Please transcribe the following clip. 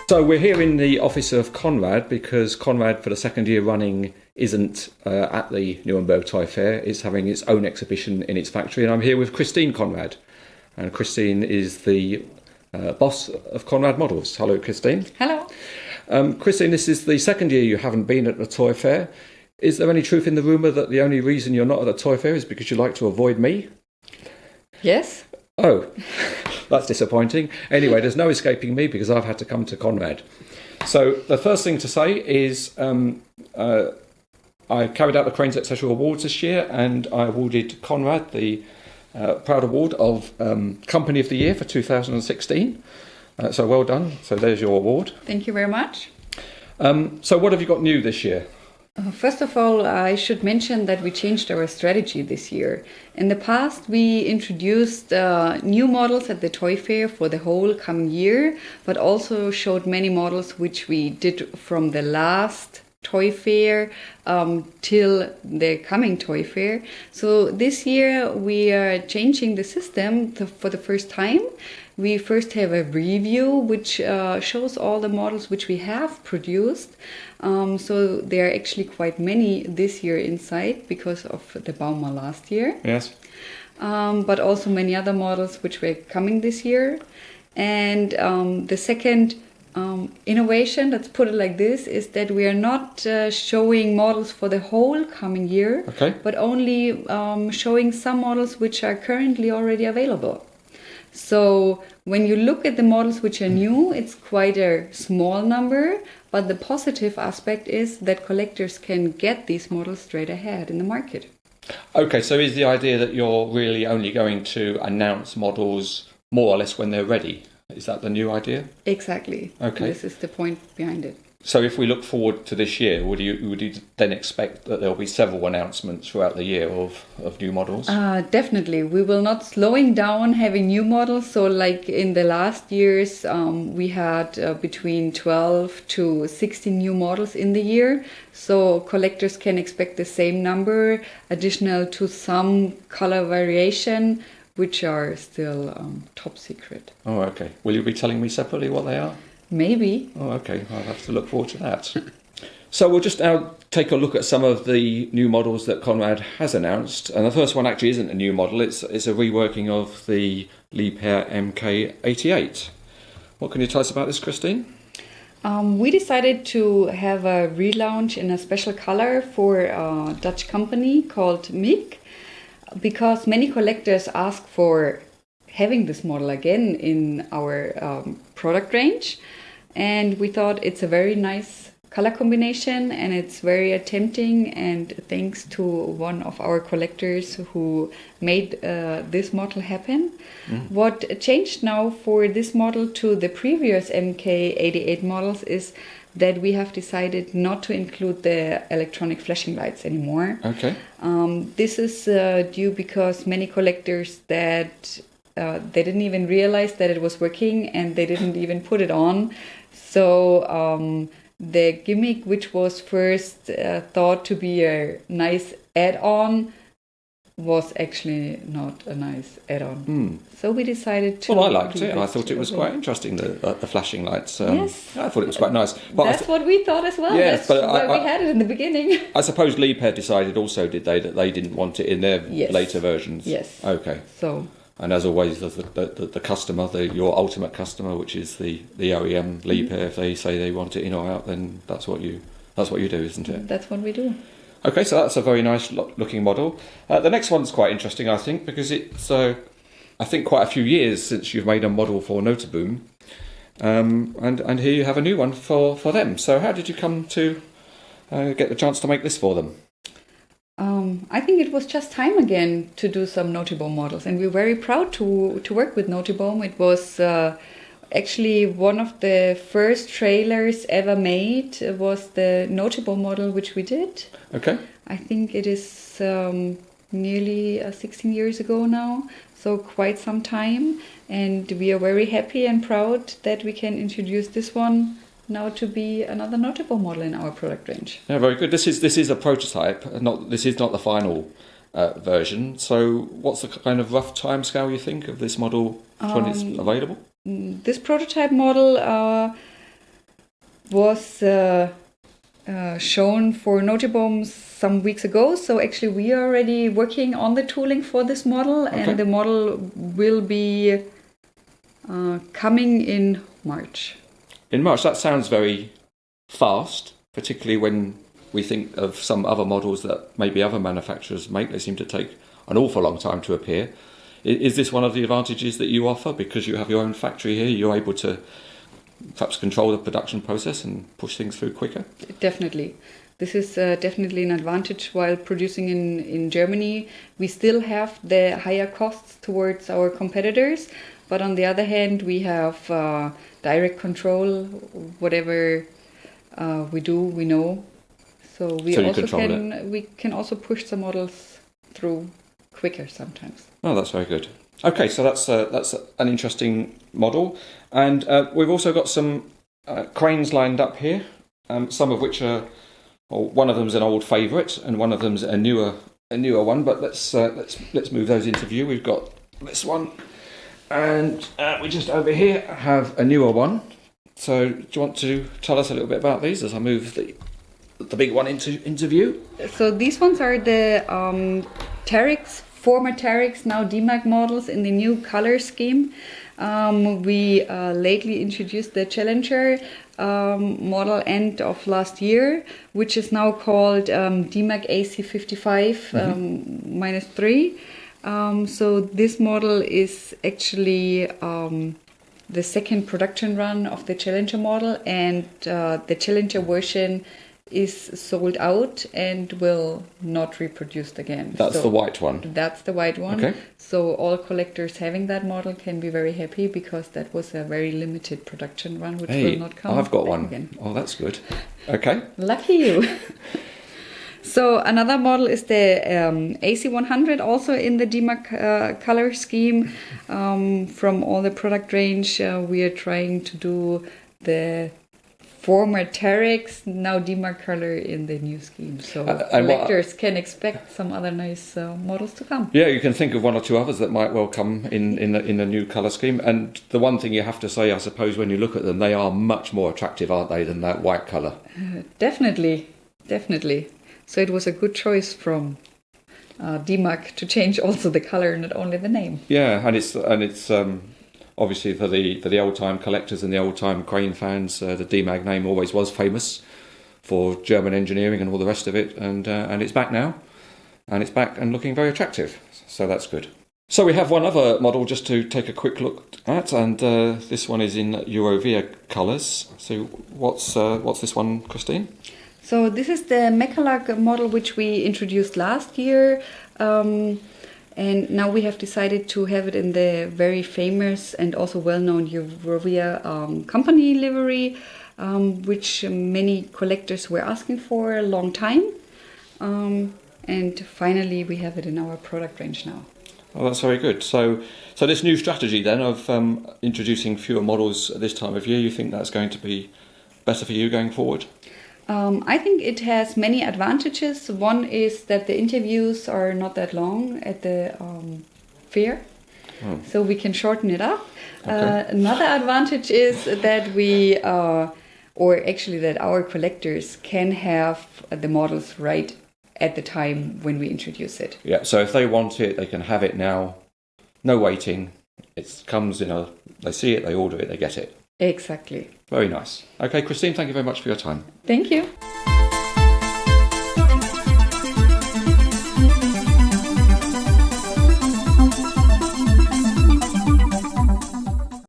So we're here in the office of Conrad because Conrad, for the second year running, isn't at the Nuremberg Toy Fair. It's having its own exhibition in its factory, and I'm here with Christine Conrad. And Christine is the boss of Conrad Models. Hello, Christine. Hello. Christine, this is the second year you haven't been at the Toy Fair. Is there any truth in the rumour that the only reason you're not at the Toy Fair is because you like to avoid me? Yes. Oh, that's disappointing. Anyway, there's no escaping me because I've had to come to Conrad. So the first thing to say is I carried out the Cranes Etc. Awards this year, and I awarded Conrad the proud award of Company of the Year for 2016. So well done. So there's your award. Thank you very much. So what have you got new this year? First of all, I should mention that we changed our strategy this year. In the past, we introduced new models at the Toy Fair for the whole coming year, but also showed many models which we did from the last Toy Fair till the coming Toy Fair. So this year we are changing the system for the first time. We first have a review which shows all the models which we have produced. So there are actually quite many this year inside because of the Bauma last year. Yes. But also many other models which were coming this year. And the second innovation, let's put it like this, is that we are not showing models for the whole coming year, but only showing some models which are currently already available. So when you look at the models which are new, it's quite a small number, but the positive aspect is that collectors can get these models straight ahead in the market. Okay, so is the idea that you're really only going to announce models more or less when they're ready? Is that the new idea? Exactly. Okay. This is the point behind it. So if we look forward to this year, would you then expect that there'll be several announcements throughout the year of new models? Definitely. We will not slowing down having new models. So like in the last years, we had between 12 to 16 new models in the year. So collectors can expect the same number, additional to some color variation, which are still top secret. Oh, okay. Will you be telling me separately what they are? Maybe. Oh, okay. I'll have to look forward to that. So we'll just now take a look at some of the new models that Conrad has announced. And the first one actually isn't a new model. It's a reworking of the Leibherr MK88. What can you tell us about this, Christine? We decided to have a relaunch in a special color for a Dutch company called Demag, because many collectors ask for having this model again in our product range, and we thought it's a very nice color combination and it's very tempting, and thanks to one of our collectors who made this model happen. What changed now for this model to the previous MK88 models is that we have decided not to include the electronic flashing lights anymore. Okay. This is due because many collectors that they didn't even realize that it was working and they didn't even put it on. So the gimmick, which was first thought to be a nice add-on, was actually not a nice add-on. So we decided to... Well, I liked it. I thought it was quite interesting, the flashing lights. Yes. I thought it was quite nice. But That's what we thought as well. Yes, That's why we had it in the beginning. I suppose Leibherr decided also, did they, that they didn't want it in their later versions? Yes. Okay. So... And as always, the customer, your ultimate customer, which is the OEM Leibherr, if they say they want it in or out, then that's what you do, isn't it? That's what we do. Okay, so that's a very nice looking model. The next one's quite interesting, I think, because it's I think quite a few years since you've made a model for Nooteboom, and here you have a new one for them. So how did you come to get the chance to make this for them? I think it was just time again to do some Nooteboom models, and we're very proud to work with Nooteboom. It was actually one of the first trailers ever made. Was the Nooteboom model which we did. Okay. I think it is nearly 16 years ago now, so quite some time, and we are very happy and proud that we can introduce this one now to be another Nooteboom model in our product range. Yeah, very good. This is a prototype. This is not the final version. So, what's the kind of rough timescale you think of this model when it's available? This prototype model was shown for Nooteboom some weeks ago. So actually we are already working on the tooling for this model, and the model will be coming in March. In March, that sounds very fast, particularly when we think of some other models that maybe other manufacturers make. They seem to take an awful long time to appear. Is this one of the advantages that you offer? Because you have your own factory here, you're able to perhaps control the production process and push things through quicker? Definitely. This is definitely an advantage while producing in Germany. We still have the higher costs towards our competitors, but on the other hand, we have direct control. Whatever we do, we know. So we can also push the models through quicker sometimes. Oh, that's very good. Okay, so that's an interesting model, and we've also got some cranes lined up here. Some of which are, well, one of them's an old favourite, and one of them's a newer one. But let's move those into view. We've got this one, and we just over here have a newer one. So, do you want to tell us a little bit about these as I move the big one into view? So these ones are the Terex, former Terex, now Demag models in the new color scheme. We lately introduced the Challenger model end of last year, which is now called Demag AC55 -3. So this model is actually the second production run of the Challenger model, and the Challenger version is sold out and will not reproduced again. That's the white one. That's the white one. Okay. So all collectors having that model can be very happy, because that was a very limited production run, which will not come. I've got one again. Oh, that's good. Okay. Lucky you. So another model is the AC100, also in the Demag color scheme. From all the product range, we are trying to do the former Terex, now Demag color in the new scheme. So collectors can expect some other nice models to come. Yeah, you can think of one or two others that might well come in the new colour scheme. And the one thing you have to say, I suppose, when you look at them, they are much more attractive, aren't they, than that white colour? Definitely. So it was a good choice from Demag to change also the colour, not only the name. Yeah, and it's obviously for the old time collectors and the old time crane fans, the Demag name always was famous for German engineering and all the rest of it, and it's back now, and it's back and looking very attractive. So that's good. So we have one other model just to take a quick look at, and this one is in Eurovia colours. So what's this one, Christine? So this is the Mechalak model, which we introduced last year. And now we have decided to have it in the very famous and also well-known Eurovia company livery, which many collectors were asking for a long time. And finally we have it in our product range now. Oh, that's very good. So this new strategy then of introducing fewer models at this time of year, you think that's going to be better for you going forward? I think it has many advantages. One is that the interviews are not that long at the fair, so we can shorten it up. Okay. Another advantage is that that our collectors can have the models right at the time when we introduce it. Yeah, so if they want it, they can have it now. No waiting. It comes they see it, they order it, they get it. Exactly. Very nice. Okay, Christine, thank you very much for your time. Thank you.